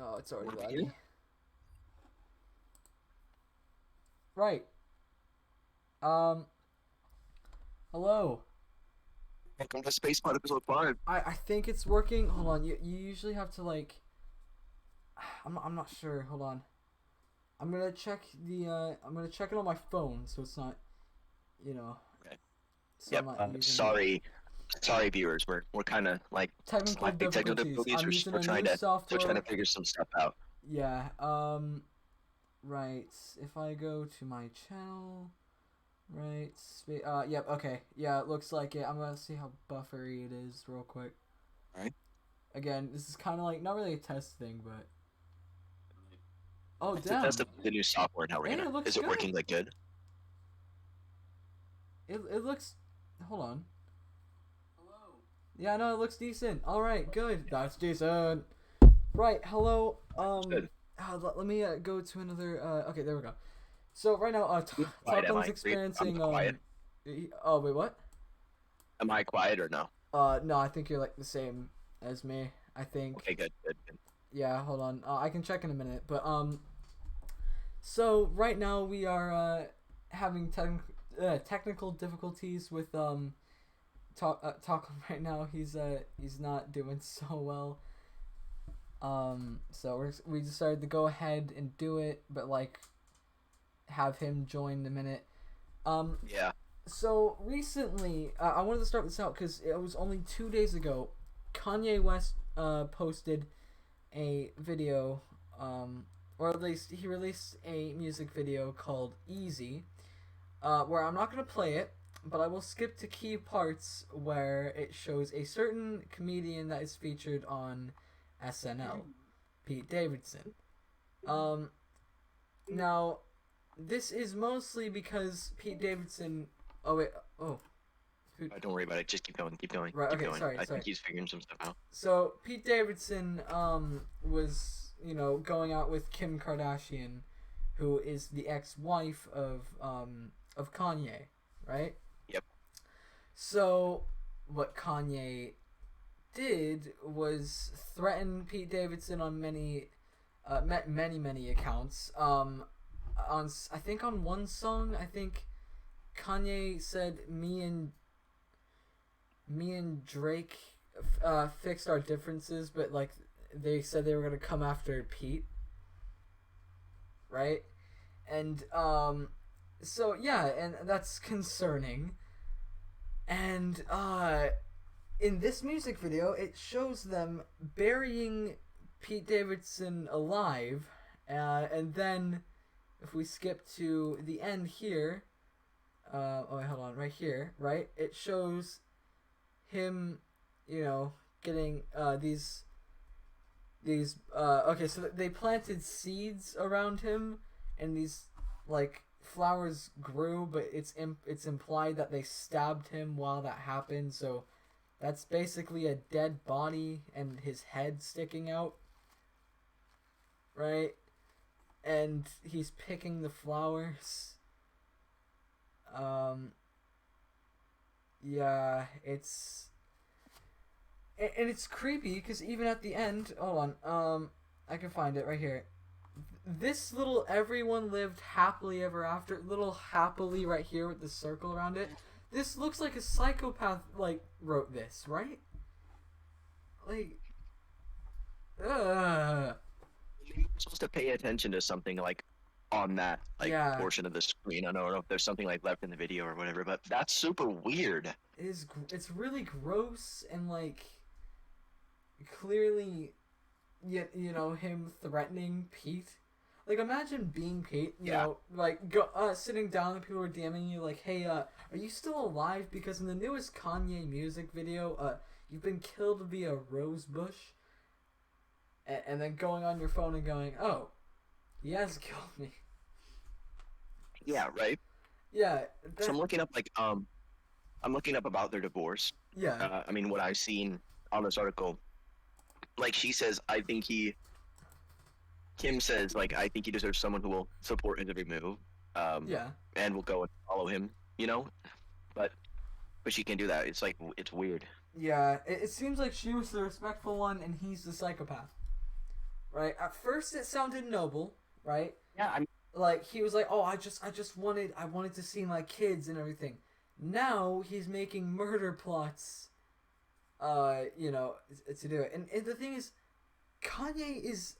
Oh, it's already Wanna laggy. begin? Right. Um. Hello. Welcome to SpacePod episode 5. I think it's working. Hold on. You usually have to like. I'm not sure. Hold on. I'm gonna check the. I'm gonna check it on my phone, so it's not. You know. Okay. So I'm Yep. not using Sorry, viewers. We're kind of like technical slightly technical difficulties. difficulties. I'm using We're a trying new to software. figure some stuff out. Yeah. Right. If I go to my channel. Right. Yep. Okay. Yeah. It looks like it. I'm gonna see how buffery it is real quick. All right. Again, this is kind of like not really a test thing, but oh To test damn, the new software and how we're hey, gonna. it looks Is it good. working like good? It looks. Hold on. Yeah, no, it looks decent. All right, good. That's decent. Right. Hello. It's good. Let me go to another. Okay, there we go. So right now, Quiet. Am Taklenn's I? I'm experiencing quiet. Oh wait, what? Am I quiet or no? No, I think you're like the same as me. I think. Okay. Good. Good. Good. Yeah, hold on. I can check in a minute, but so right now we are having technical difficulties with talk right now. He's not doing so well. So we decided to go ahead and do it, but like have him join in a minute. Um, Yeah. so recently, I wanted to start this out because it was only 2 days ago. Kanye West posted a video, or at least he released a music video called Easy, where I'm not going to play it, but I will skip to key parts where it shows a certain comedian that is featured on SNL, Pete Davidson. Um, Now, this is mostly because Pete Davidson. Oh wait. Oh. Don't worry about it. Just keep going. Keep going. Right. Keep Okay. going. Sorry. I Sorry. think he's figuring some stuff out. So Pete Davidson was going out with Kim Kardashian, who is the ex-wife of Kanye, right? Yep. So what Kanye did was threaten Pete Davidson on many accounts. On I think on one song, I think Kanye said me and Drake fixed our differences, but like they said they were gonna come after Pete, right? And so yeah, and that's concerning. And in this music video, it shows them burying Pete Davidson alive, and then if we skip to the end here, oh wait, hold on, right here, right? It shows him, getting these okay, so they planted seeds around him, and these like flowers grew, but it's implied that they stabbed him while that happened. So that's basically a dead body and his head sticking out, right? And he's picking the flowers. Um, yeah, and it's creepy because even at the end, hold on, I can find it right here. This little everyone lived happily ever after, little happily right here with the circle around it. This looks like a psychopath like wrote this, right? Like, ugh. You're supposed to pay attention to something like on that like Yeah, portion of the screen. I don't know if there's something like left in the video or whatever, but that's super weird. it's really gross and like clearly, him threatening Pete. Like imagine being Pete, Yeah. like sitting down and people are DMing you like, "Hey, are you still alive? Because in the newest Kanye music video, you've been killed via rose bush." And then going on your phone and going, "Oh, he has killed me." Yeah, right. Yeah, So that. I'm looking up about their divorce. Yeah, I mean, what I've seen on this article, like she says, Kim says, like, I think he deserves someone who will support his every move, um, yeah, and will go and follow him, you know. But she can't do that. It's like it's weird. yeah. It seems like she was the respectful one and he's the psychopath, right? At first, it sounded noble, right? Yeah, I mean, Like he was like, "Oh, I wanted to see my kids and everything." Now he's making murder plots, to do it. And the thing is, Kanye is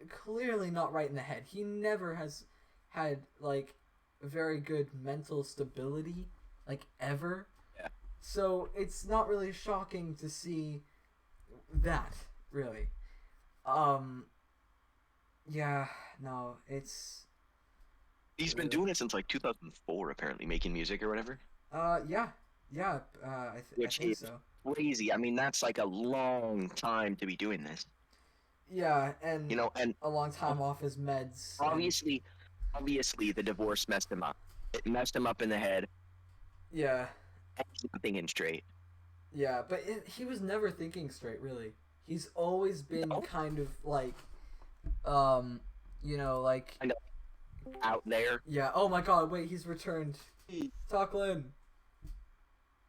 clearly not right in the head. He never has had like very good mental stability, like ever. yeah. So it's not really shocking to see that, really. Um, yeah, no, it's He's been doing it since like 2004, apparently, making music or whatever. yeah, yeah. I Which think is so. crazy. I mean, that's like a long time to be doing this. Yeah, and And a long ob- time off his meds. And obviously, obviously, the divorce messed him up. It messed him up in the head. yeah, And he's not thinking straight. yeah, but he was never thinking straight. Really, he's always been No, kind of like, um, like kind of out there. yeah. Oh my God! Wait, he's returned. Taklenn.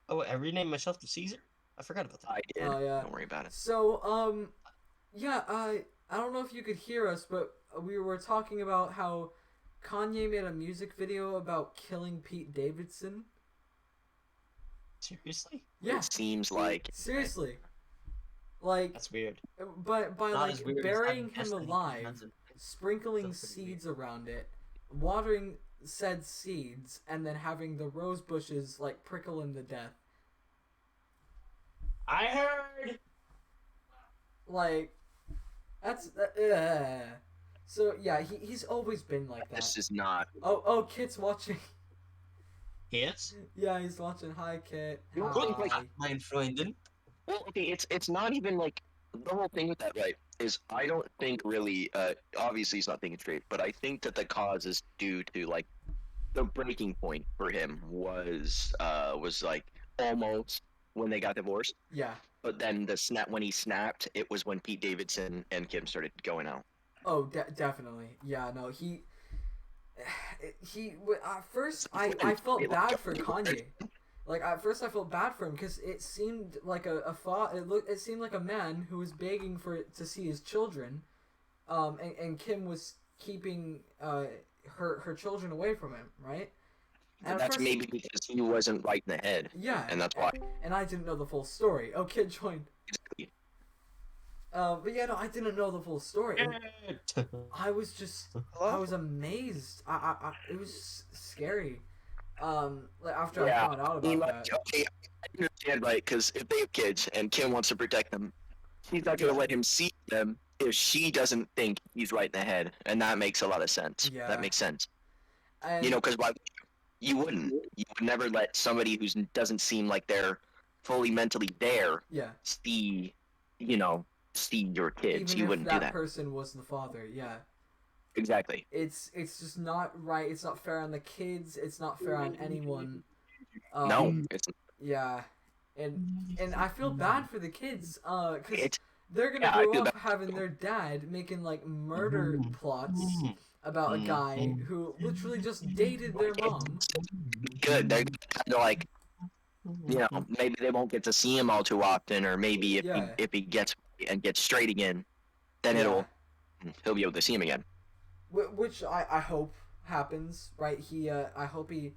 Oh, I renamed myself to Caesar? I forgot about that. I did. Oh yeah. Don't worry about it. So yeah. I don't know if you could hear us, but we were talking about how Kanye made a music video about killing Pete Davidson. Seriously? Yeah. It seems like Seriously. Like, That's weird. by Not as weird as burying having him Destiny alive, Hands and- sprinkling That's pretty seeds around it, watering said seeds, and then having the rose bushes like prickle him to death. I heard! Like, that's so yeah. He's always been like that. this is not. Oh, Kit's watching. Yes? Yeah, he's watching. Hi, Kit. You're Hi. good, like- Mein Freunden. Well, okay, it's not even like the whole thing with that, right? Is I don't think really. Obviously, he's not thinking straight, but I think that the cause is due to like the breaking point for him was like almost when they got divorced. Yeah. But then when he snapped, it was when Pete Davidson and Kim started going out. Oh, definitely. Yeah. No, at first I felt bad for Kanye. Like at first I felt bad for him because it seemed like it seemed like a man who was begging to see his children, and Kim was keeping her children away from him, right? And that's maybe because he wasn't right in the head. Yeah, and that's why. And I didn't know the full story. Oh, Kid joined. But yeah, no, I didn't know the full story. And I was I was amazed. It was scary. Like after I found out about that. Okay, I understand, right? Because if they have kids and Kim wants to protect them, she's not gonna let him see them if she doesn't think he's right in the head, and that makes a lot of sense. Yeah. That makes sense. And, Because why? You wouldn't. You would never let somebody who doesn't seem like they're fully mentally there yeah. see your kids. Even You if wouldn't that do that. person was the father, yeah. Exactly. It's just not right. It's not fair on the kids. It's not fair on anyone. No, it's Yeah, and I feel bad for the kids, because they're gonna Yeah, I grow feel up bad. having their dad making like murder plots about a guy who literally just dated their mom. good. They're kind of like, maybe they won't get to see him all too often, or maybe if he gets straight again, then Yeah. he'll be able to see him again. Which I hope happens, right? I hope he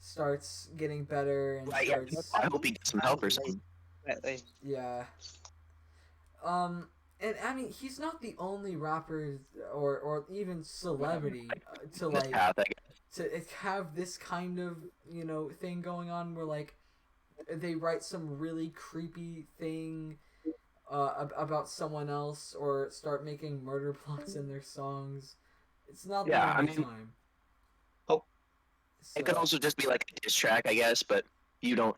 starts getting better and Right, starts. I hope he gets some help or something. Yeah. And I mean, he's not the only rapper or even celebrity to This like path, I guess. to have this kind of thing going on where like they write some really creepy thing about someone else or start making murder plots in their songs. It's not the Yeah, only I mean- time. Oh. It could also just be like a diss track, I guess, but we don't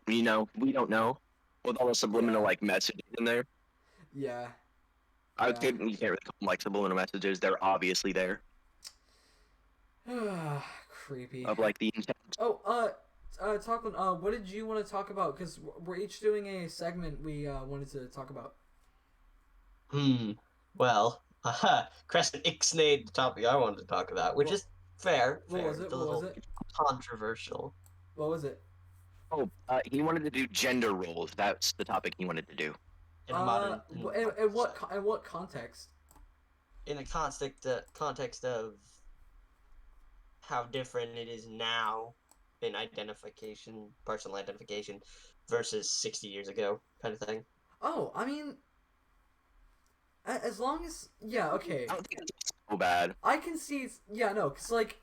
know. With all the subliminal like messages in there, Yeah. I would say you can't really call them like subliminal messages. They're obviously there Creepy. of like the intent. Oh, Taklenn, what did you want to talk about? Because we're each doing a segment we wanted to talk about. Well, Crescent ixnayed the topic I wanted to talk about, which is fair. What was it? It's a What was little it? controversial. What was it? Oh, he wanted to do gender roles. That's the topic he wanted to do. In a modern. In what context? in the context of how different it is now in personal identification, versus 60 years ago, kind of thing. Oh, I mean, as long as okay, I don't think it's so bad. I can see. Yeah, no, because like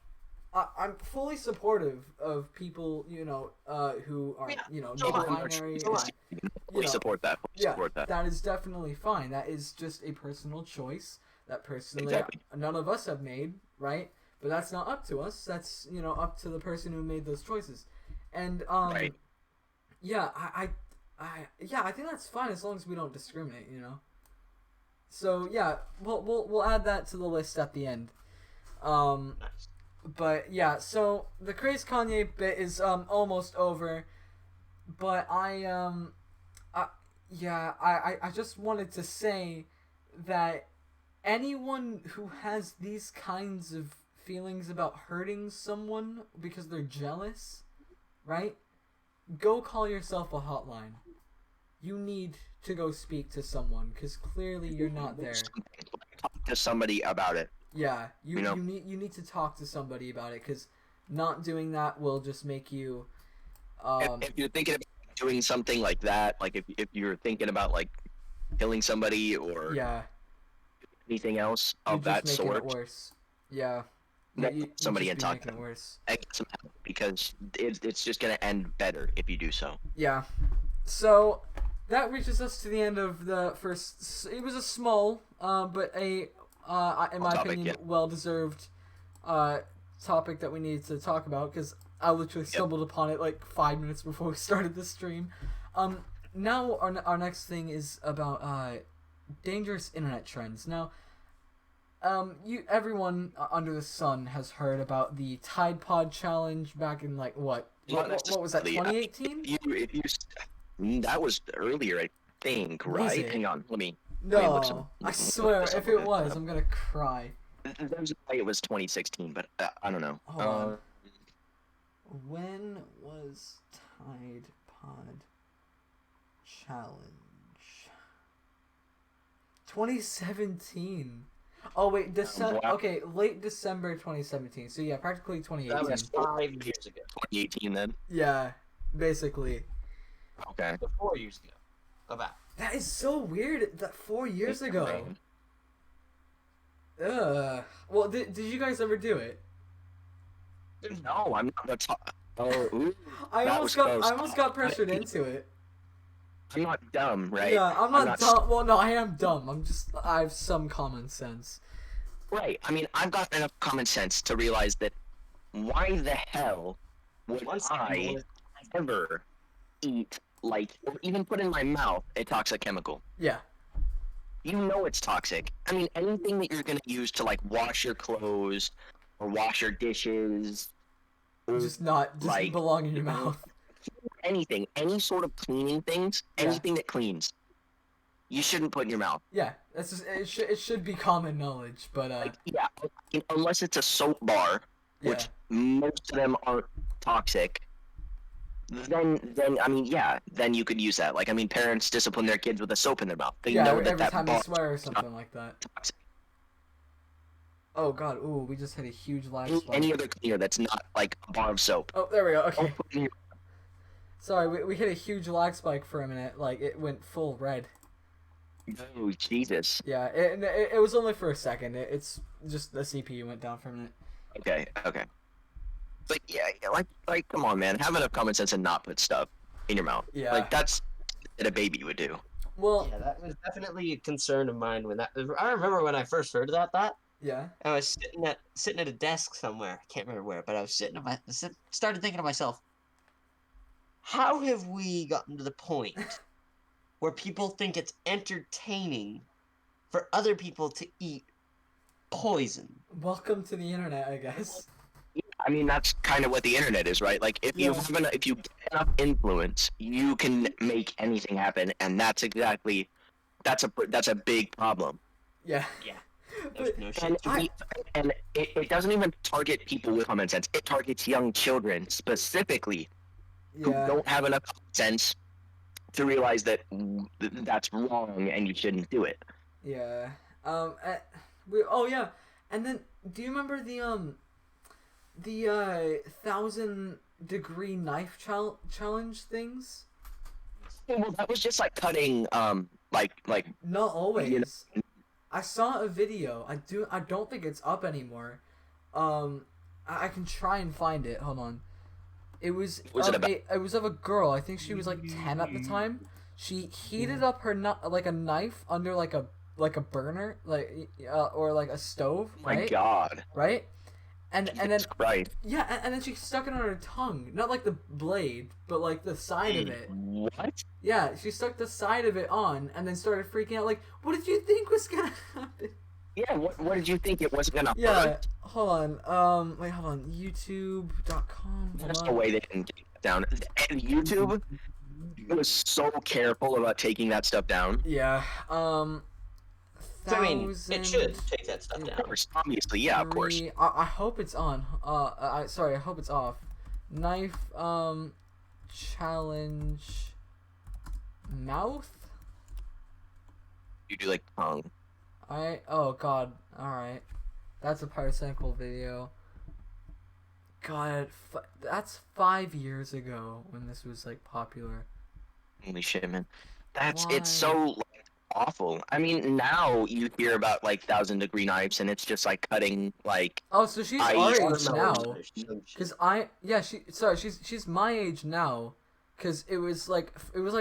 I'm fully supportive of people, who are, so am I. non-binary. So am I. We support that. We Yeah, support that. that is definitely fine. That is just a personal choice that personally Exactly. none of us have made, right? But that's not up to us. That's up to the person who made those choices. And Right. yeah, I think that's fine as long as we don't discriminate, So yeah, we'll add that to the list at the end. Nice. But yeah, so the Crazed Kanye bit is almost over, but I just wanted to say that anyone who has these kinds of feelings about hurting someone because they're jealous, right? Go call yourself a hotline. You need to go speak to someone because clearly you're not there. Talk to somebody about it. Yeah, you You know? need to talk to somebody about it because not doing that will just make you. If you're thinking about doing something like that, like if you're thinking about like killing somebody or Yeah, anything else you're of just that making sort, it worse. Yeah, let you somebody just and be talk making to it them. worse. And get some help because it's just gonna end better if you do so. Yeah, so that reaches us to the end of the first. It was a small, but in my topic, opinion, yeah. well-deserved topic that we needed to talk about because I literally stumbled upon it like 5 minutes before we started the stream. Now our next thing is about dangerous internet trends. Now, everyone under the sun has heard about the Tide Pod challenge back in like what was that, 2018? That was earlier, I think, Was right? it? Hang on, let me look No, some. I swear, if it was, I'm gonna cry. There's a way it was 2016, but I don't know. Hold on. When was Tide Pod challenge? 2017. Oh wait, December. Wow. Okay, late December 2017. So yeah, practically 2018. That was 5 years ago. 2018 then. Yeah, basically. Okay. 4 years ago. About. That is so weird. That 4 years ago. Well, did you guys ever do it? No, I'm not. Ooh, I that almost was close. I almost got pressured into it. I'm not dumb, right? Yeah, I'm not dumb. Well, no, I am dumb. I have some common sense. Right. I mean, I've got enough common sense to realize that why the hell would I ever eat, like, or even put in my mouth a toxic chemical? Yeah. You know it's toxic. I mean, anything that you're gonna use to like wash your clothes or wash your dishes, Just like belong in your mouth. anything, any sort of cleaning things, Yeah. anything that cleans, you shouldn't put in your mouth. Yeah, that's just it should be common knowledge, but Like, yeah, unless it's a soap bar, which most of them aren't toxic. Then I mean, yeah, then you could use that. Like, I mean, parents discipline their kids with a soap in their mouth. They know that every that time bar they swear or something like that. toxic. Oh god, ooh, we just hit a huge lag spike. Any other cleaner that's not like a bar of soap. Oh, there we go. Okay. Don't put in your- Sorry, we hit a huge lag spike for a minute. Like, it went full red. Oh, Jesus. Yeah, it was only for a second. It's just the CPU went down for a minute. Okay. But yeah, like, come on, man. Have enough common sense and not put stuff in your mouth. Yeah. Like, that's what a baby would do. Well, Yeah, that was definitely a concern of mine when that. I remember when I first heard about that. yeah. I was sitting at a desk somewhere. I can't remember where, but I was started thinking to myself, how have we gotten to the point where people think it's entertaining for other people to eat poison? Welcome to the internet, I guess. I mean, that's kind of what the internet is, right? Like, if you if you get enough influence, you can make anything happen, and that's a big problem. Yeah. Yeah. But No shit. And it doesn't even target people with common sense. It targets young children specifically who yeah. don't have enough sense to realize that that's wrong and you shouldn't do it. Yeah. Oh yeah, and then do you remember the 1,000-degree knife challenge things? Well, that was just like cutting, like Not you know, always. I saw a video. I don't think it's up anymore. I can try and find it. Hold on. It was was it about? it was of a girl. I think she was like 10 at the time. She heated up her like a knife under like a burner, like or like a stove, Oh my right? God. Right? And then Jesus Christ. yeah, and then she stuck it on her tongue, not like the blade, but like the side of it. What? Yeah, she stuck the side of it on, and then started freaking out. Like, what did you think was gonna happen? Yeah. What did you think it wasn't gonna Yeah, hurt? hold on. Wait, hold on. YouTube.com. Hold That's on. the way they can take it down. And YouTube was so careful about taking that stuff down. Yeah. So, I mean, it should 1,000 take that stuff Of down. course, obviously, yeah, of course. I hope it's on. Sorry, I hope it's off. Knife challenge mouth. You do like tongue. Oh god. All right. That's a pyrocynical video. God, that's 5 years ago when this was like popular. Holy shit, man. It's Why? so like, awful. I mean, now you hear about like 1,000-degree knives, and it's just like cutting like Oh, so she's I our don't age know. now. Cause she's my age now. Cause it was like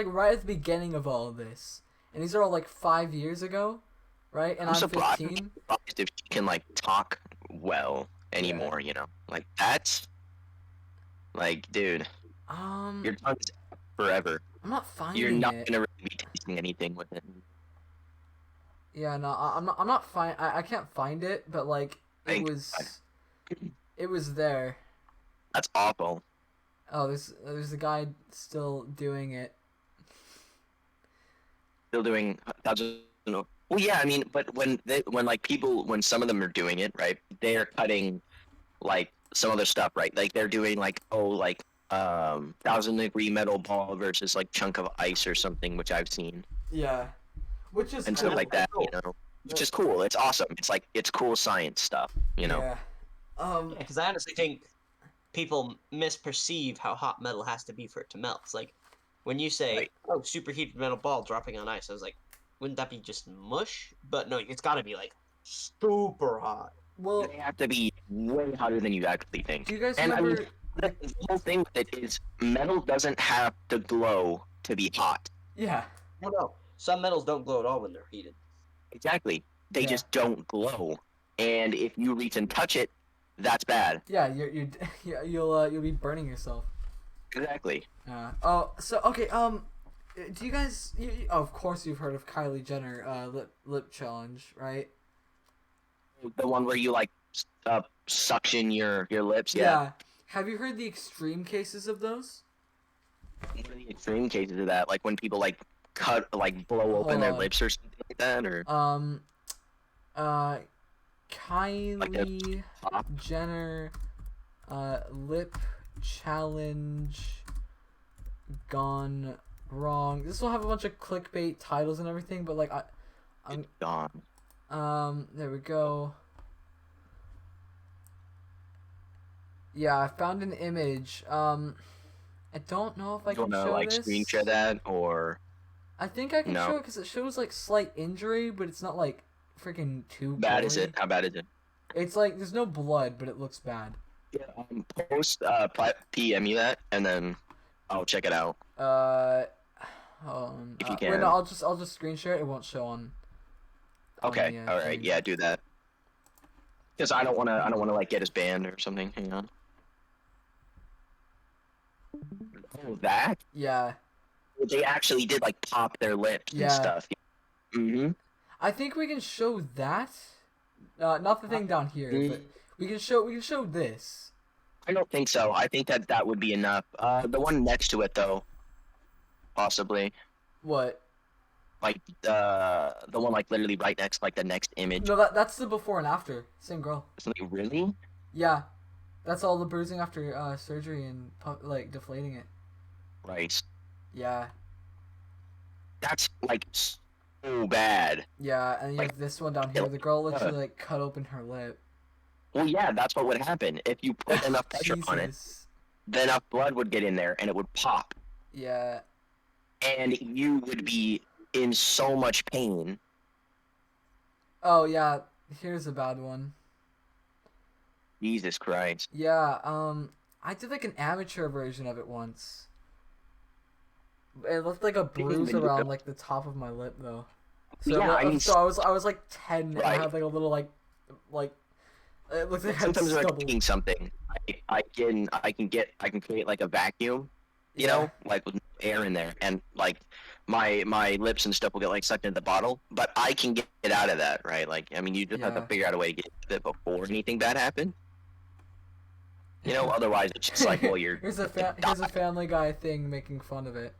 right at the beginning of all of this, and these are all like 5 years ago, right? And I'm surprised, 15. surprised if she can like talk well anymore. You know, like that's like, dude, your tongue is forever. I'm not finding You're not it. gonna really be tasting anything with it. Yeah, no, I'm not. I'm not find. I can't find it, but like Thank it was there. That's awful. Oh, there's a guy still doing it. Still doing that's well, yeah. I mean, but when some of them are doing it, right? They're cutting like some other stuff, right? Like they're doing like 1,000-degree metal ball versus like chunk of ice or something, which I've seen Yeah, which is and cool. stuff like that. You know, which is cool. It's awesome. It's like it's cool science stuff. You know. Yeah. Yeah, because I honestly think people misperceive how hot metal has to be for it to melt. It's like when you say, Right. "Oh, superheated metal ball dropping on ice," I was like, "Wouldn't that be just mush?" But no, it's got to be like super hot. Well, They have to be way hotter than you actually think. do you guys And I mean, remember? the whole thing with it is metal doesn't have to glow to be hot. Yeah. No. Some metals don't glow at all when they're heated. Exactly. They Yeah. just don't glow. And if you reach and touch it, that's bad. Yeah, yeah, you'll be burning yourself. Exactly. Oh, so okay. Do you guys? Of course, you've heard of Kylie Jenner lip challenge, right? The one where you like suction your lips. Yeah. Yeah. Have you heard the extreme cases of those? What are the extreme cases of that? Like when people like blow open Hold their on. lips or something like that, or Kylie pop? Jenner, lip challenge gone wrong. This will have a bunch of clickbait titles and everything, but like I'm It's gone. there we go. Yeah, I found an image. I don't know if I You can wanna show like this. screen share that or I think I can No. show it because it shows like slight injury, but it's not like freaking too bad is gory. it? How bad is it? It's like there's no blood, but it looks bad. Yeah, post PM me that and then I'll check it out. If you Wait, can. no, I'll just screen share it. It won't show on. Okay, the, all right, thing. yeah, do that. Because I don't wanna like get us banned or something. Hang on. Oh, that Yeah, they actually did like pop their lips Yeah. and stuff. Mm-hmm. I think we can show that. Not the thing down here, but we can show this. I don't think so. I think that would be enough. The one next to it though, possibly What? like the one like literally right next, like the next image. No, that's the before and after. Same girl. Like, really? Yeah, that's all the bruising after surgery and like deflating it. Right. Yeah. That's like so bad. Yeah, and you Like, have this one down here. The girl literally like cut open her lip. well, yeah, that's what would happen if you put enough pressure on it. Jesus. Then enough blood would get in there, and it would pop, Yeah. and you would be in so much pain. Oh yeah. Here's a bad one. Jesus Christ. Yeah. I did like an amateur version of it once. It looked like a bruise around like the top of my lip though. So Yeah, I mean, so I was like 10 and I right. had like a little like it looked like I had Sometimes when I'm stubble. making something, I can create like a vacuum, you Yeah. know, like with air in there, and like my lips and stuff will get like sucked into the bottle, but I can get out of that, right? Like, I mean, you just have to Yeah. figure out a way to get out of it before anything bad happens. You know, otherwise it's just like, well, you're here's a Family Guy thing making fun of it.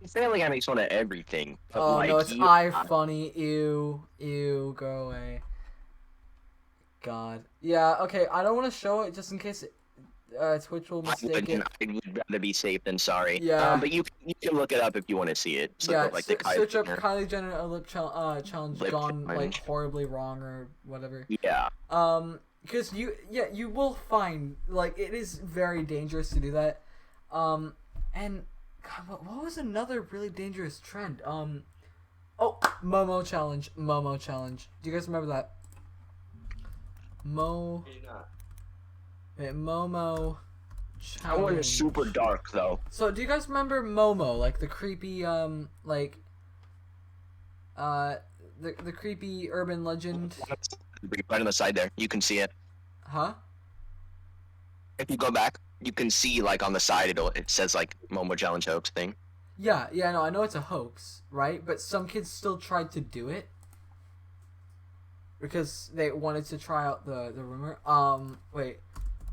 Family Guy makes fun of everything. But Oh like, no, it's you- funny. Ew, go away. God. Yeah. Okay. I don't want to show it just in case Twitch will mistake it. I would rather be safe than sorry. Yeah. But you can look it up if you want to see it. So Yeah. like the Search up Kylie- Kylie Jenner lip challenge Lip gone like challenge. horribly wrong or whatever. Yeah. Because you will find like it is very dangerous to do that. And God, what was another really dangerous trend? Oh, Momo challenge. Do you guys remember that? Momo challenge. That one is super dark though. So, do you guys remember Momo, like the creepy the creepy urban legend? Right on the side there, you can see it. Huh? If you go back, you can see like on the side it says like Momo Challenge hoax thing. Yeah, no, I know it's a hoax, right? But some kids still tried to do it because they wanted to try out the rumor. Wait,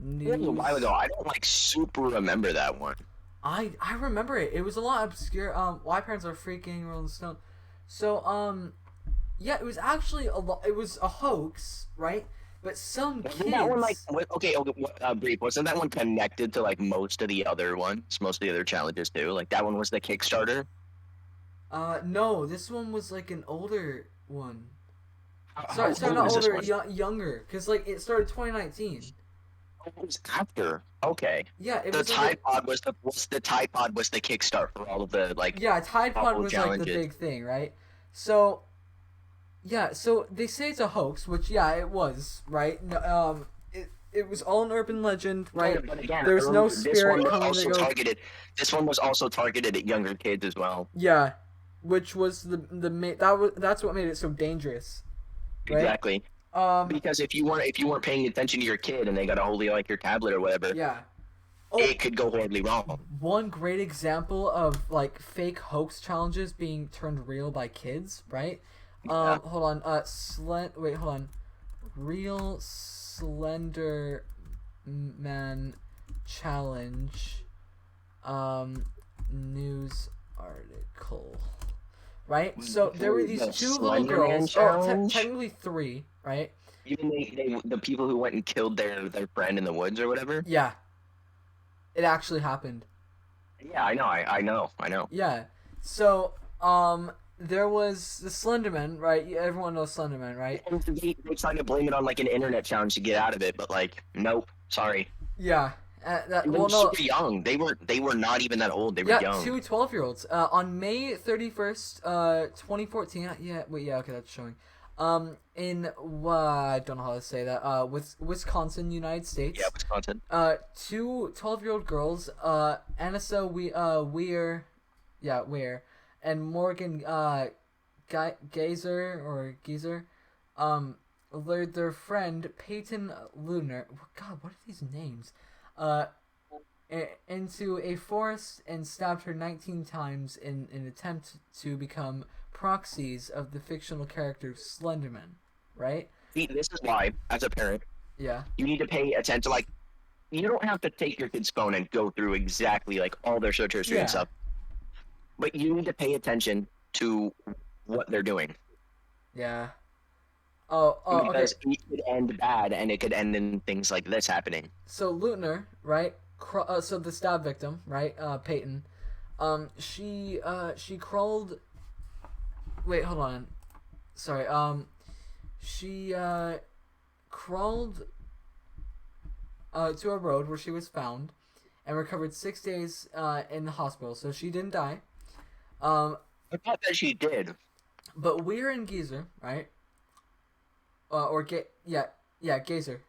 It was a while ago. I don't like super remember that one. I remember it. It was a lot obscure. Why parents are freaking Rolling Stone. So yeah, it was actually it was a hoax, right? But some kids. Wasn't that one like okay, brief? Wasn't that one connected to like most of the other ones, most of the other challenges too? Like that one was the Kickstarter. No, this one was like an older one. How Sorry, old not was this older, one? younger, because like it started 2019. It was after. Okay. Yeah, it The was Tide Pod was the Tide Pod was the Kickstart for all of the like. Yeah, Tide Pod awful was like the challenges. big thing, right? So, yeah, so they say it's a hoax, which yeah, it was, right? No, it was all an urban legend, right? But again, There's no this spirit one was coming also to go. targeted. This one was also targeted at younger kids as well. Yeah, which was that's what made it so dangerous, right? Exactly. Because if you weren't paying attention to your kid and they got a hold of like your tablet or whatever, Yeah. Oh, it could go horribly wrong. one great example of like fake hoax challenges being turned real by kids, right? Yeah. Hold on. Wait, hold on. Real Slender Man challenge. News article. Right? So there were these The two little Slender Man girls. challenge? Technically three, right? Even the people who went and killed their friend in the woods or whatever. Yeah. It actually happened. Yeah, I know. Yeah. So, there was the Slenderman, right? Everyone knows Slenderman, right? And they tried to blame it on like an internet challenge to get out of it, but like, nope, sorry. Yeah. They were super young. They were not even that old. They were Yeah, young. two 12-year-olds. On May 31st, 2014. Yeah, wait, yeah, okay, that's showing. In I don't know how to say that. Wisconsin, United States. Yeah, Wisconsin. Two 12-year-old girls, Anissa Weir, and Morgan Geezer, lured their friend Peyton Lunar. God, what are these names? Into a forest and stabbed her 19 times in an attempt to become proxies of the fictional character Slenderman, right? See, this is why, as a parent, Yeah. you need to pay attention. Like, you don't have to take your kid's phone and go through exactly like all their search history and Yeah. stuff, but you need to pay attention to what they're doing. Yeah. Oh, okay. Because it could end bad, and it could end in things like this happening. So Lutner, right? So the stab victim, right? Peyton. She crawled wait, hold on. Sorry. She crawled to a road where she was found, and recovered 6 days in the hospital. So she didn't die. I thought that she did. But Weir and Geezer, right? Gazer,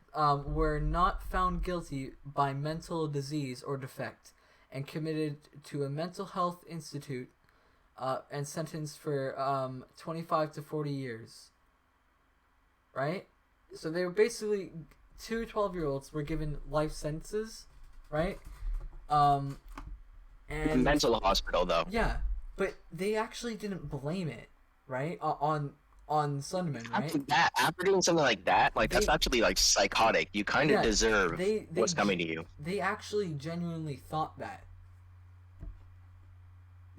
were not found guilty by mental disease or defect, and committed to a mental health institute, and sentenced for 25 to 40 years. Right? So they were basically 2 12-year-olds were given life sentences, right? And Mental hospital, though. yeah, but they actually didn't blame it, right? On Slenderman, right? After doing something like that, like that's actually like psychotic. You kind of deserve what's coming to you. They actually genuinely thought that.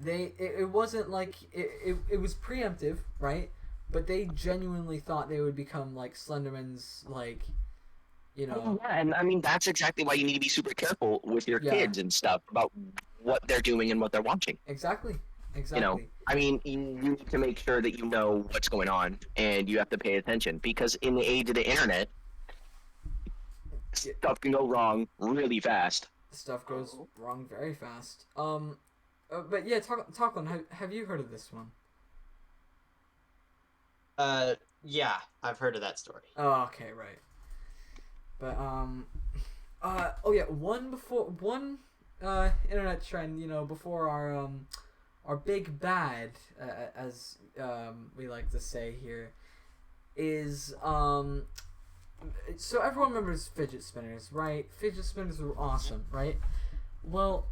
It wasn't like it was preemptive, right? But they genuinely thought they would become like Slenderman's, like, you know. Yeah, and I mean that's exactly why you need to be super careful with your kids and stuff about what they're doing and what they're watching. Exactly. You know, I mean, you need to make sure that you know what's going on, and you have to pay attention, because in the age of the internet, stuff can go wrong really fast. Stuff goes wrong very fast. But yeah, Taklenn, have you heard of this one? Yeah, I've heard of that story. Oh, okay, right. But oh yeah, one internet trend, you know, before our big bad, as we like to say here, is so everyone remembers fidget spinners, right? Fidget spinners were awesome, right? Well,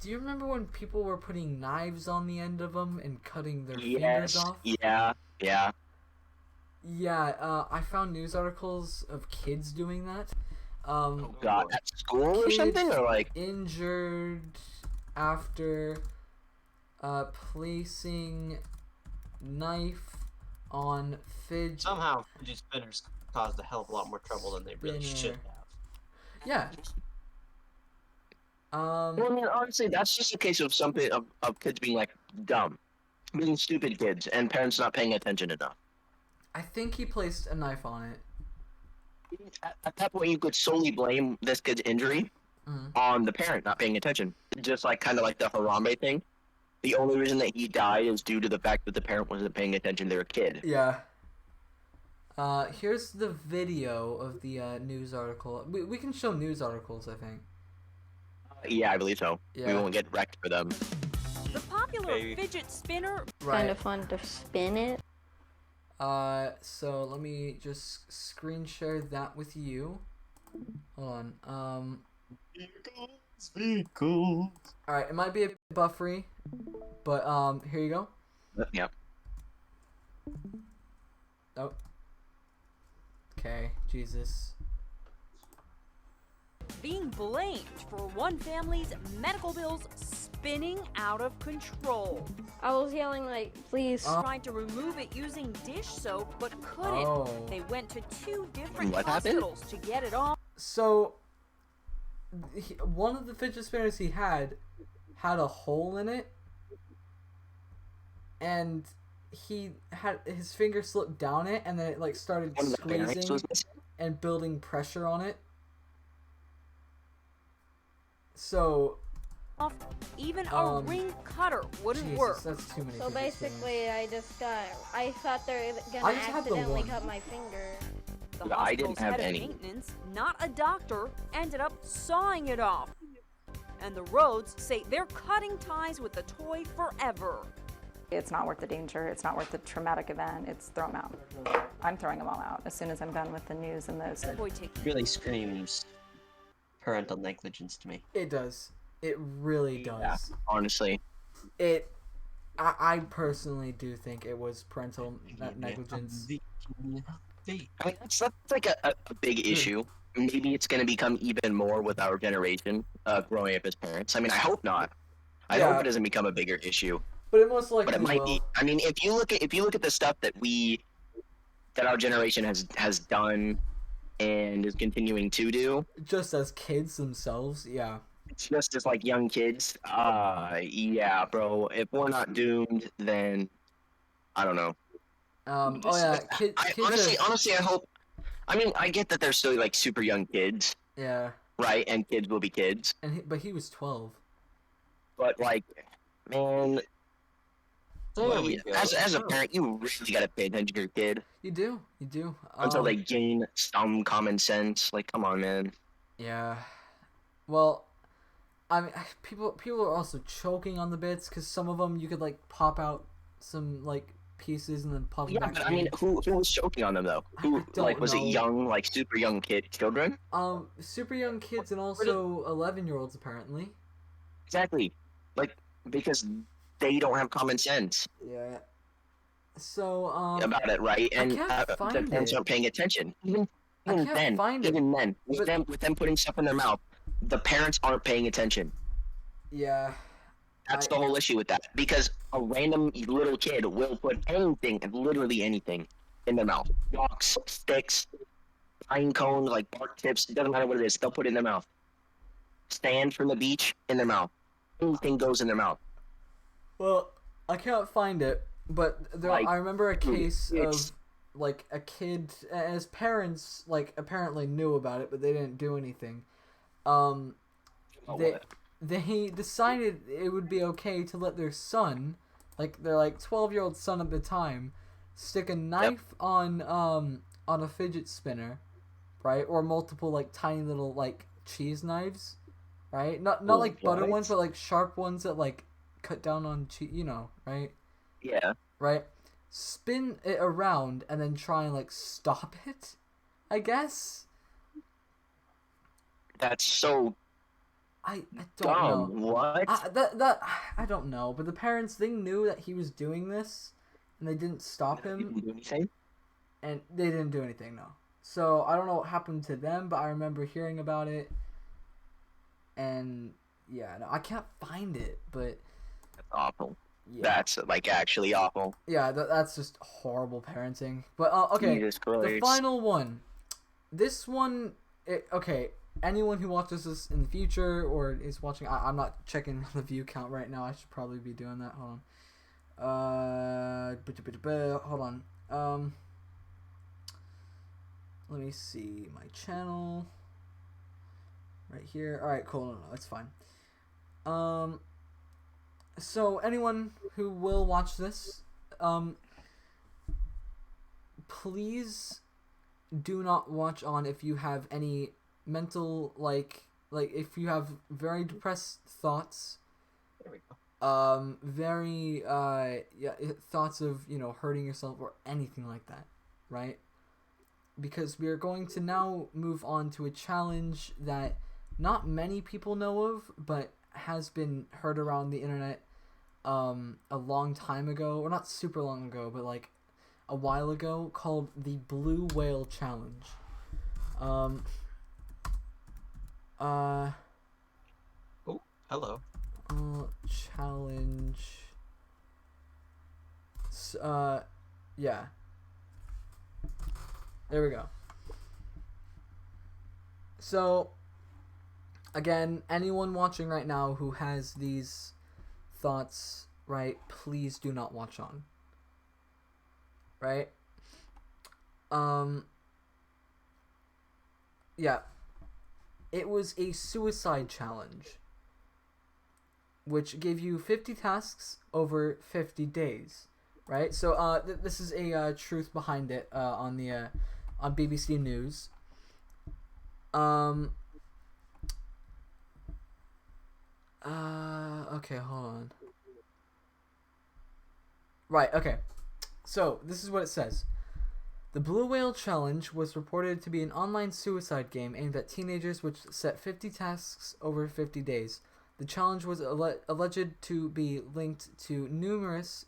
do you remember when people were putting knives on the end of them and cutting their fingers off? Yeah. Yeah, I found news articles of kids doing that. Oh God, at school or something, or like injured after placing knife on fidget. Somehow, fidget spinners caused a hell of a lot more trouble than they really should have. Yeah. Well, I mean, honestly, that's just a case of something of kids being like dumb, being stupid kids, and parents not paying attention enough. I think he placed a knife on it. At that point, you could solely blame this kid's injury on the parent not paying attention. Just like kind of like the Harambe thing. The only reason that he died is due to the fact that the parent wasn't paying attention to their kid. Yeah. Here's the video of the news article. We can show news articles, I think. Yeah, I believe so. Yeah. We won't get wrecked for them. The popular fidget spinner. Right. Kind of fun to spin it. So let me just screen share that with you. Hold on. Vehicles. Alright, it might be a bit buffery, but here you go. Yeah. Oh. Okay, Jesus. Being blamed for one family's medical bills spinning out of control. I was yelling like, please. Tried to remove it using dish soap, but couldn't. Oh. They went to 2 different What happened? hospitals to get it off. So, one of the fidget spinners he had a hole in it, and he had his finger slipped down it, and then it like started One of the parents squeezing was missing. and building pressure on it. So, Even a ring cutter wouldn't Jesus, work. that's too many. So fidget spinners. basically, I thought they were I gonna just had the accidentally one. cut my finger. The Yeah, I didn't hospital's have head of any. maintenance, not a doctor, ended up sawing it off. And the Rhodes say they're cutting ties with the toy forever. It's not worth the danger. It's not worth the traumatic event. It's throw them out. I'm throwing them all out as soon as I'm done with the news and those. Toy taking Really screams parental negligence to me. It does. It really does. Yeah, honestly. I personally do think it was parental negligence. I mean, that's like a big issue. Maybe it's going to become even more with our generation growing up as parents. I mean, I hope not. I Yeah. hope it doesn't become a bigger issue, But it most likely but it might will. be. I mean, if you look at the stuff that our generation has done and is continuing to do, Just as kids themselves, yeah. it's just as like young kids. Yeah, bro. If we're not doomed, then I don't know. Oh yeah, kids Honestly, I hope. I mean, I get that they're still like super young kids, yeah, right? And kids will be kids, but he was 12. but like, man, There we go. as a parent, you really gotta pay attention to your kid You do. until they gain some common sense. Like, come on, man. Yeah. Well, I mean, people are also choking on the bits because some of them you could like pop out some like pieces and then pop them Yeah, back. but I mean, who was choking on them though? Who don't like was it know. young, like super young children? Super young kids and also 11-year-olds apparently. Exactly, like because they don't have common sense Yeah. So about it, right? And can't the find parents it. aren't paying attention. I can't find it, Even then, but- with them putting stuff in their mouth, the parents aren't paying attention. Yeah. That's the whole issue with that. Because a random little kid will put anything, literally anything, in their mouth. Rocks, sticks, pine cones, like bark tips. It doesn't matter what it is. They'll put it in their mouth. Sand from the beach in their mouth. Anything goes in their mouth. Well, I can't find it, but I remember a case of like a kid, and his parents like apparently knew about it, but they didn't do anything. They decided it would be okay to let their son, like their 12-year-old son at the time, stick a knife on a fidget spinner, right, or multiple like tiny little like cheese knives, right? Not like butter ones, but like sharp ones that like cut down on cheese, right? Yeah. Right? Spin it around and then try and like stop it, I guess. That's so I don't know. dumb. What? I don't know, but the parents, they knew that he was doing this and they didn't stop You him, didn't do anything? and they didn't do anything, no. So I don't know what happened to them, but I remember hearing about it, and yeah, no, I can't find it, but That's awful. yeah. That's like actually awful. Yeah, that's just horrible parenting. But okay, Jesus the Christ. final one. This one, okay. Anyone who watches this in the future or is watching, I'm not checking the view count right now. I should probably be doing that. Hold on. Hold on. Let me see my channel. Right here. All right, cool. No, it's fine. So anyone who will watch this, please do not watch on if you have any mental like if you have very depressed thoughts, There we go. very thoughts of hurting yourself or anything like that, right? Because we are going to now move on to a challenge that not many people know of, but has been heard around the internet a long time ago, or not super long ago, but like a while ago, called the Blue Whale Challenge. Oh, hello. Challenge. Yeah. There we go. So, again, anyone watching right now who has these thoughts, right, please do not watch on. Right? Yeah. It was a suicide challenge, which gave you 50 tasks over 50 days, right? So this is a truth behind it on the on BBC News. Okay, hold on. Right, okay. So, this is what it says. The Blue Whale Challenge was reported to be an online suicide game aimed at teenagers which set 50 tasks over 50 days. The challenge was alleged to be linked to numerous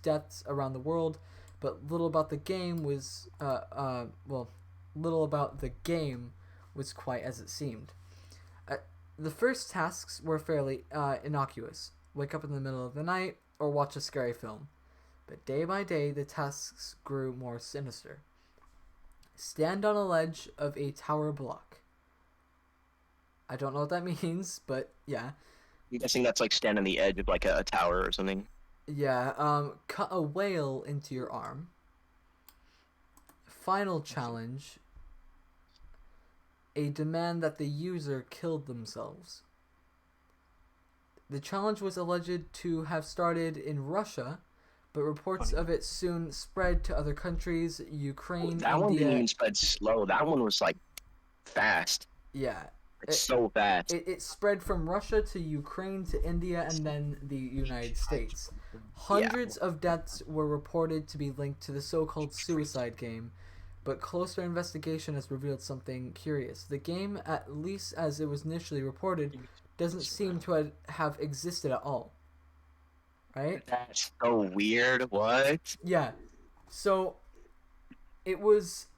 deaths around the world, but little about the game was quite as it seemed. The first tasks were fairly innocuous. Wake up in the middle of the night or watch a scary film. But day by day, the tasks grew more sinister. Stand on a ledge of a tower block. I don't know what that means, but yeah. I'm guessing that's like stand on the edge of like a tower or something. Yeah, cut a whale into your arm. Final challenge. A demand that the user killed themselves. The challenge was alleged to have started in Russia, but reports of it soon spread to other countries, Ukraine, That India. one didn't even spread slow. That one was like fast. Yeah. It's so fast. It spread from Russia to Ukraine to India and then the United States. Hundreds of deaths were reported to be linked to the so-called suicide game, but closer investigation has revealed something curious. The game, at least as it was initially reported, doesn't seem to have existed at all. Right? That's so weird. What? Yeah. So, it was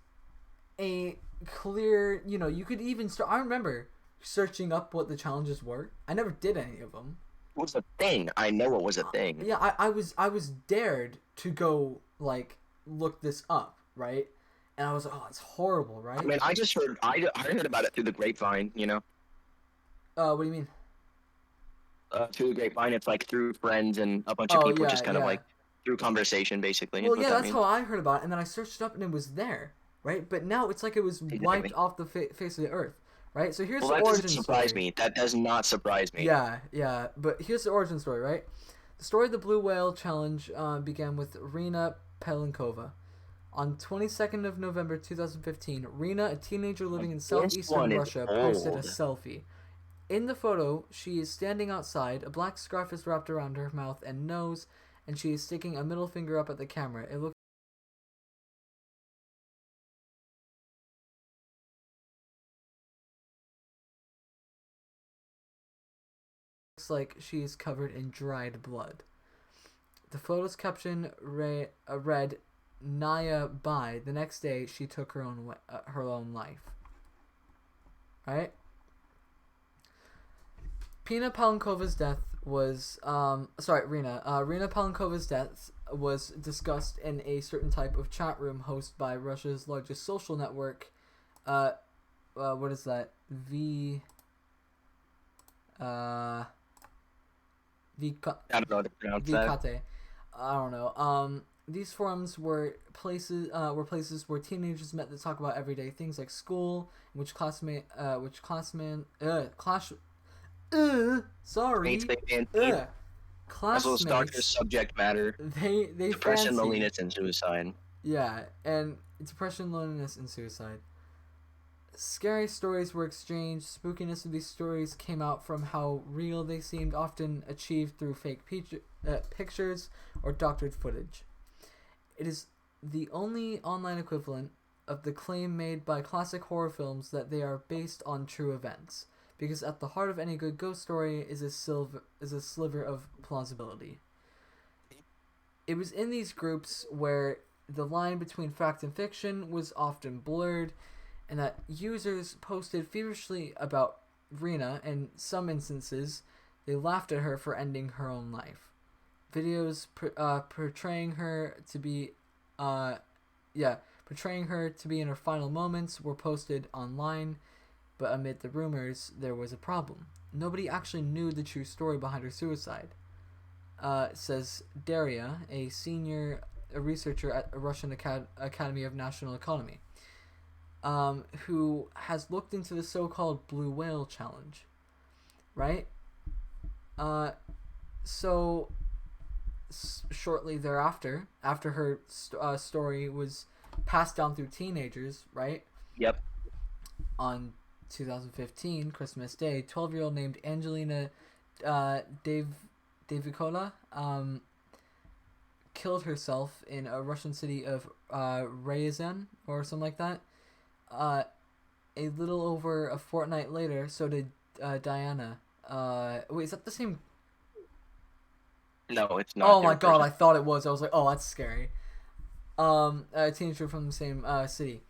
a clear, you could even start. I remember searching up what the challenges were. I never did any of them. It was a thing. I know it was a thing. Yeah, I was dared to go look this up, right? And I was like, oh, it's horrible, right? I mean, I heard about it through the grapevine. What do you mean? Through the grapevine, it's like through friends and a bunch of people, just kind of like through conversation, basically. Well, yeah, that's how I heard about it, and then I searched it up, and it was there, right? But now it's like it was wiped off the face of the earth, right? So here's the origin story. That doesn't surprise me. That does not surprise me. Yeah, but here's the origin story, right? The story of the Blue Whale Challenge began with Rina Pelenkova. On 22nd of November 2015, Rina, a teenager living in southeastern Russia, posted a selfie. In the photo, she is standing outside, a black scarf is wrapped around her mouth and nose, and she is sticking a middle finger up at the camera. It looks like she is covered in dried blood. The photo's caption read, Naya Bai. The next day, she took her own life. Right? Rina Palenkova's death was Rina Palenkova's death was discussed in a certain type of chat room hosted by Russia's largest social network. What is that? I don't know how to pronounce that. I don't know. These forums were places where teenagers met to talk about everyday things like school, sorry. Classmates. Doctor's subject matter. They depression, loneliness, and suicide. Yeah, and depression, loneliness, and suicide. Scary stories were exchanged. Spookiness of these stories came out from how real they seemed, often achieved through fake pictures or doctored footage. It is the only online equivalent of the claim made by classic horror films that they are based on true events, because at the heart of any good ghost story is a sliver of plausibility. It was in these groups where the line between fact and fiction was often blurred, and that users posted feverishly about Rina, and in some instances, they laughed at her for ending her own life. Videos portraying her to be in her final moments were posted online, but amid the rumors, there was a problem. Nobody actually knew the true story behind her suicide, says Daria, a senior researcher at the Russian Academy of National Economy, who has looked into the so-called Blue Whale Challenge, right? Shortly thereafter, after her story was passed down through teenagers, right? Yep. On 2015, Christmas Day, 12-year-old named Angelina Davikola killed herself in a Russian city of Ryazan or something like that. A little over a fortnight later, so did Diana. Wait, is that the same? No, it's not. Oh my god, I thought it was. I was like, oh, that's scary. A teenager from the same city.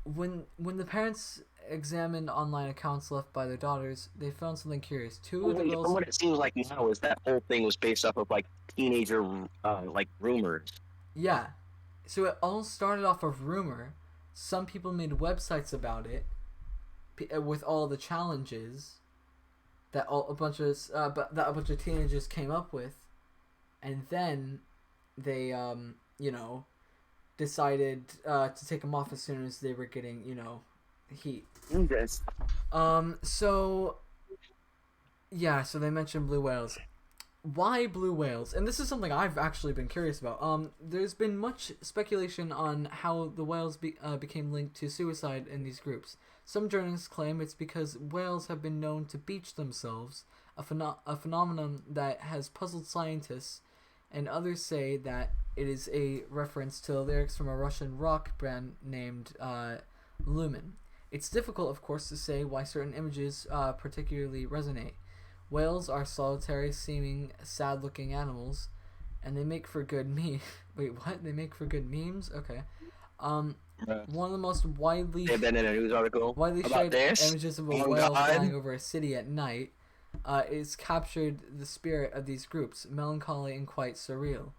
When the parents examined online accounts left by their daughters, they found something curious. Two of the girls. From what it seems like now is that whole thing was based off of like teenager rumors. Yeah, so it all started off of rumor. Some people made websites about it, with all the challenges that a bunch of teenagers came up with, and then they decided to take them off as soon as they were getting heat. Yes. So they mentioned blue whales. Why blue whales? And this is something I've actually been curious about. There's been much speculation on how the whales became linked to suicide in these groups. Some journalists claim it's because whales have been known to beach themselves, a phenomenon that has puzzled scientists, and others say that it is a reference to lyrics from a Russian rock band named Lumen. It's difficult, of course, to say why certain images particularly resonate. Whales are solitary-seeming, sad-looking animals, and they make for good Wait, what? They make for good memes? Okay. One of the most widely They've been in a news article about shared this. images of a Oh, whale God. flying over a city at night is captured the spirit of these groups, melancholy and quite surreal.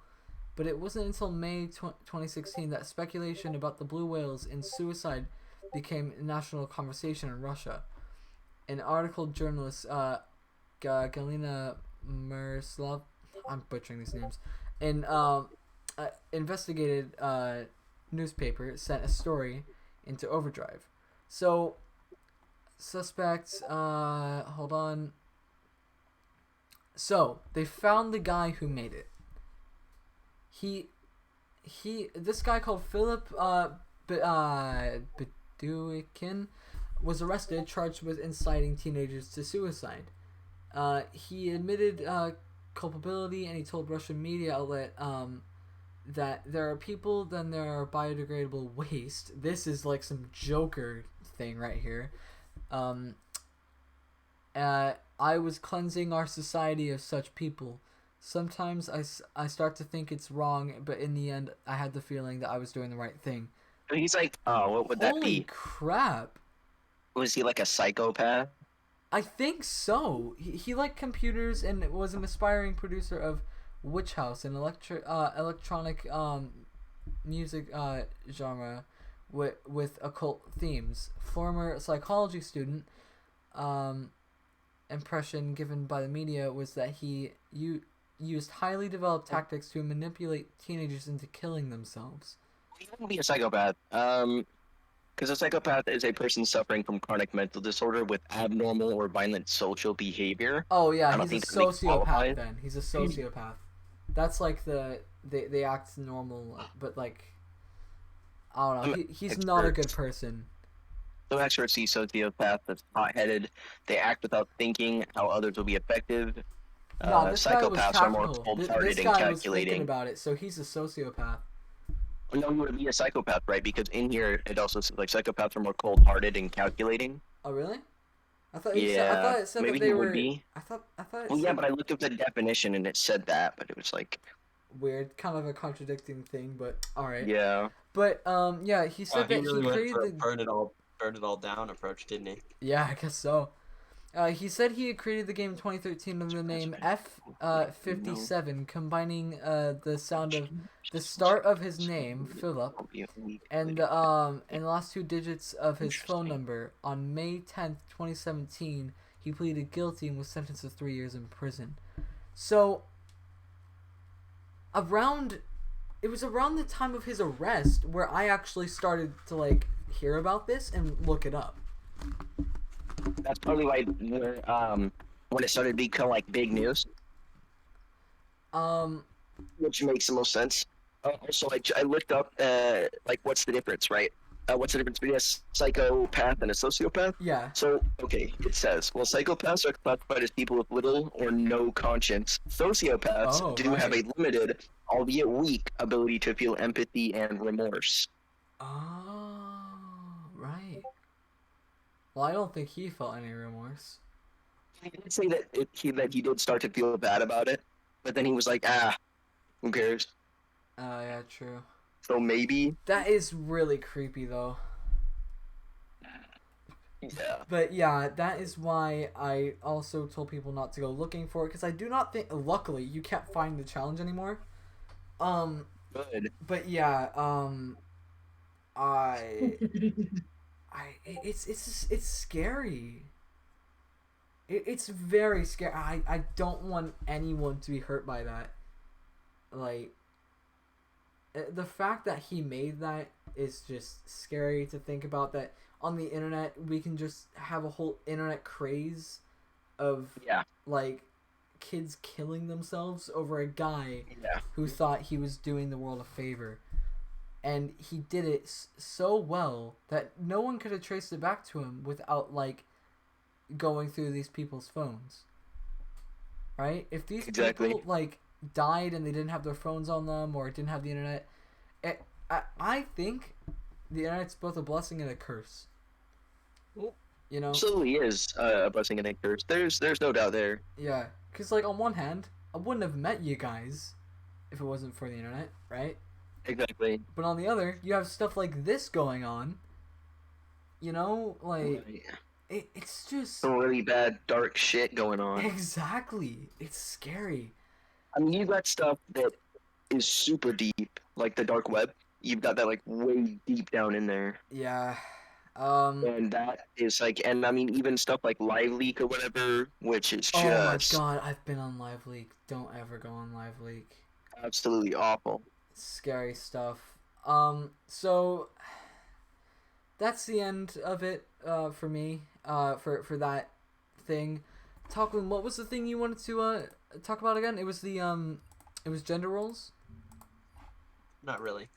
But it wasn't until May 2016 that speculation about the blue whales and suicide became a national conversation in Russia. An article journalist Galina Merslov, I'm butchering these names, an investigated newspaper sent a story into overdrive. So, suspects, hold on. So, they found the guy who made it. This guy called Philip Beduikin was arrested, charged with inciting teenagers to suicide. He admitted culpability, and he told Russian media outlet that there are people, then there are biodegradable waste. This is like some Joker thing right here. I was cleansing our society of such people. Sometimes I start to think it's wrong, but in the end, I had the feeling that I was doing the right thing. He's like, oh, what would that Holy be? crap. Was he like a psychopath? I think so. He liked computers and was an aspiring producer of Witch House, an electronic music genre with occult themes. Former psychology student impression given by the media was that he used highly developed tactics to manipulate teenagers into killing themselves. He wouldn't be a psychopath. Because a psychopath is a person suffering from chronic mental disorder with abnormal or violent social behavior. Oh I yeah, don't he's a think that makes sociopath qualified. then. He's a sociopath. That's like they act normal, but like I don't know. He's not a good person. Some experts see sociopath as hot-headed. They act without thinking how others will be affected. No, this guy was Psychopaths are more tactical. This cold-hearted and guy was thinking calculating. about it, so he's a sociopath. No, you would be a psychopath, right? Because in here it also says like psychopaths are more cold-hearted and calculating. Oh really? I thought it said maybe that they he were. would be. I thought it Well, yeah, said but I looked up the definition and it said that, but it was like, weird, kind of a contradicting thing, but all right. yeah. But yeah, he said He that really he went created for a the. burn it all down approach, didn't he? Yeah, I guess so. He said he had created the game in 2013 under the name F57, combining the sound of the start of his name, Philip, and the last two digits of his phone number. On May 10th, 2017, he pleaded guilty and was sentenced to 3 years in prison. So, it was around the time of his arrest where I actually started to like hear about this and look it up. That's probably why when it started to become like big news, which makes the most sense. Also, I looked up like what's the difference, right? What's the difference between a psychopath and a sociopath? Yeah. So, okay, it says, well, psychopaths are classified as people with little or no conscience. Sociopaths have a limited, albeit weak, ability to feel empathy and remorse. Oh, right. Well, I don't think he felt any remorse. He did say that he did start to feel bad about it, but then he was like, who cares? Yeah, true. So maybe. That is really creepy, though. Yeah. But yeah, that is why I also told people not to go looking for it, because I do not think. Luckily, you can't find the challenge anymore. Good. But yeah, it's scary. It's very scary. I don't want anyone to be hurt by that. like, the fact that he made that is just scary to think about, that on the internet we can just have a whole internet craze of like kids killing themselves over a guy who thought he was doing the world a favor, and he did it so well that no one could have traced it back to him without like going through these people's phones, right? If these people like died and they didn't have their phones on them or didn't have the internet, I think the internet's both a blessing and a curse. You know, absolutely is a blessing and a curse. There's no doubt there. Yeah, because like on one hand, I wouldn't have met you guys if it wasn't for the internet, right? Exactly. But on the other, you have stuff like this going on. You know, like it's just some really bad dark shit going on. Exactly, it's scary. I mean, you got stuff that is super deep, like the dark web. You've got that like way deep down in there. Yeah. And that is like, and I mean, even stuff like Live Leak or whatever, which is just. Oh my god, I've been on Live Leak. Don't ever go on Live Leak. Absolutely awful. Scary stuff. So that's the end of it for me. For that thing. Taklenn, what was the thing you wanted to talk about again? It was gender roles? Not really.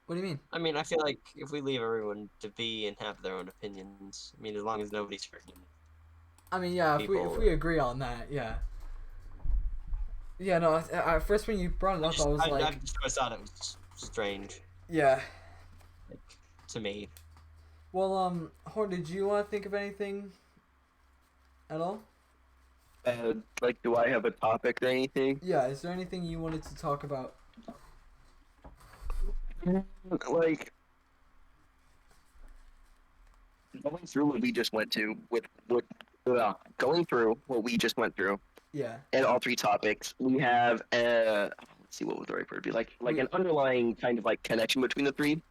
What do you mean? I mean, I feel like if we leave everyone to be and have their own opinions, I mean, as long as nobody's hurting. I mean, yeah, if we agree on that, yeah. Yeah, no, at first when you brought it up, I was like... I just thought it was strange. Yeah. Like, to me. Well, Horn, did you think of anything at all? Like, do I have a topic or anything? Yeah, is there anything you wanted to talk about? Like, going through what we just went to going through what we just went through. Yeah. And all three topics, we have let's see, what would the right word be, like an underlying kind of like connection between the three,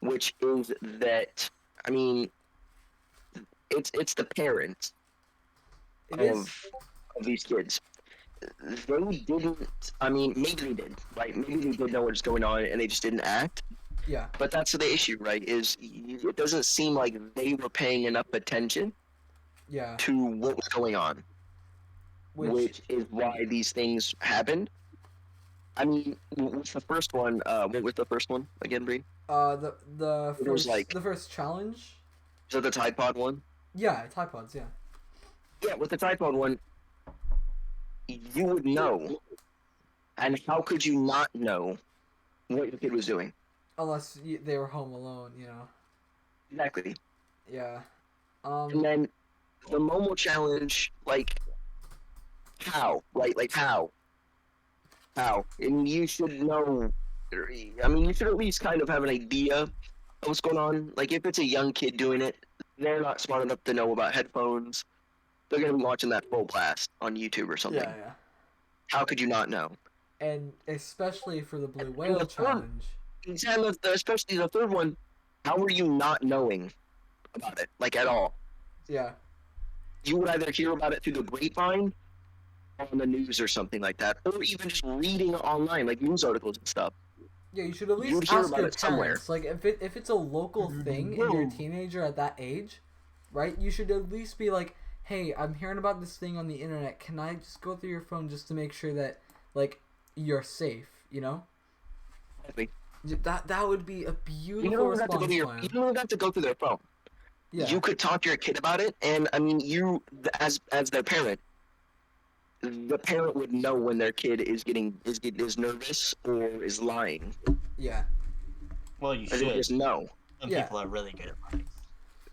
which is that, I mean, it's the parents of these kids. They didn't. I mean, maybe they did. Right? Maybe they did know what was going on, and they just didn't act. Yeah. But that's the issue, right? Is it doesn't seem like they were paying enough attention. Yeah. To what was going on, which is why these things happened. I mean, what's the first one? What was the first one again, Bree? The first challenge. Is that the Tide Pod one? Yeah, Tide Pods. Yeah. Yeah, with the Tide Pod one, you would know, and how could you not know what your kid was doing? Unless they were home alone, you know. Exactly. Yeah. And then the Momo challenge, like, how? Right? Like, how? How? And you should know. I mean, you should at least kind of have an idea of what's going on. Like, if it's a young kid doing it, they're not smart enough to know about headphones. They're going to be watching that full blast on YouTube or something. Yeah, yeah. How could you not know? And especially for the Blue Whale challenge. Exactly, especially the third one, how are you not knowing about it, like, at all? Yeah. You would either hear about it through the grapevine, on the news or something like that, or even just reading online, like news articles and stuff. Yeah, you should at least You'd hear ask about your it somewhere. parents. Like, if it's a local thing and you're a teenager at that age, right, you should at least be like, hey, I'm hearing about this thing on the internet. Can I just go through your phone just to make sure that, like, you're safe, you know? Exactly. That would be a beautiful You don't response plan. You don't have to go through their phone. Yeah. You could talk to your kid about it, and I mean, you as their parent, the parent would know when their kid is nervous or is lying. Yeah. Well, you They should. just know. Some Yeah. people are really good at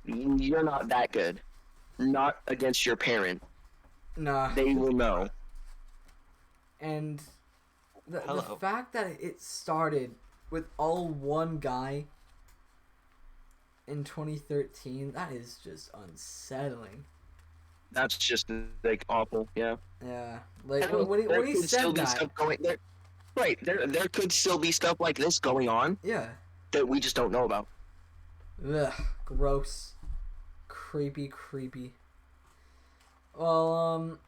lying. You're not that good. Not against your parent. Nah. They will know. And the Hello. fact that it started with all one guy in 2013, that is just unsettling. That's just like awful. Yeah. Yeah. Like I mean, when there he could still said be that. stuff going there. Right. There could still be stuff like this going on Yeah. that we just don't know about. Ugh. Gross. Creepy. Well,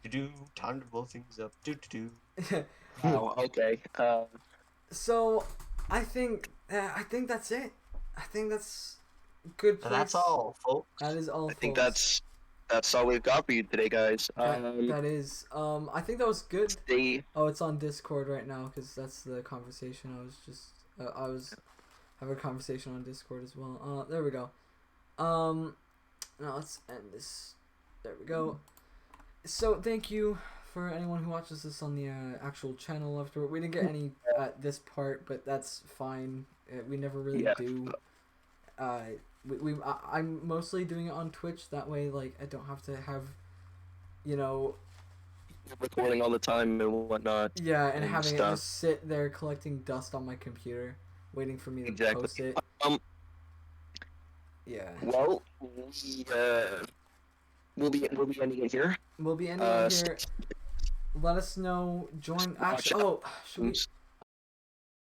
Do time to blow things up. Do. Wow. Okay. So, I think that's it. I think that's good place. That's all, folks. That is all, I think folks. that's all we've got for you today, guys. That is. I think that was good. Stay. Oh, it's on Discord right now because that's the conversation. I was having a conversation on Discord as well. There we go. Now let's end this. There we go. So thank you for anyone who watches this on the actual channel afterward. We didn't get any at this part, but that's fine. We never really do. I'm mostly doing it on Twitch. That way, like, I don't have to have, you know, Recording all the time and whatnot. yeah, and having it stuff. just sit there collecting dust on my computer, waiting for me to Exactly. post it. Yeah. Well, we'll be ending it here. We'll be ending it here. Let us know. Join. Actually, oh, should we?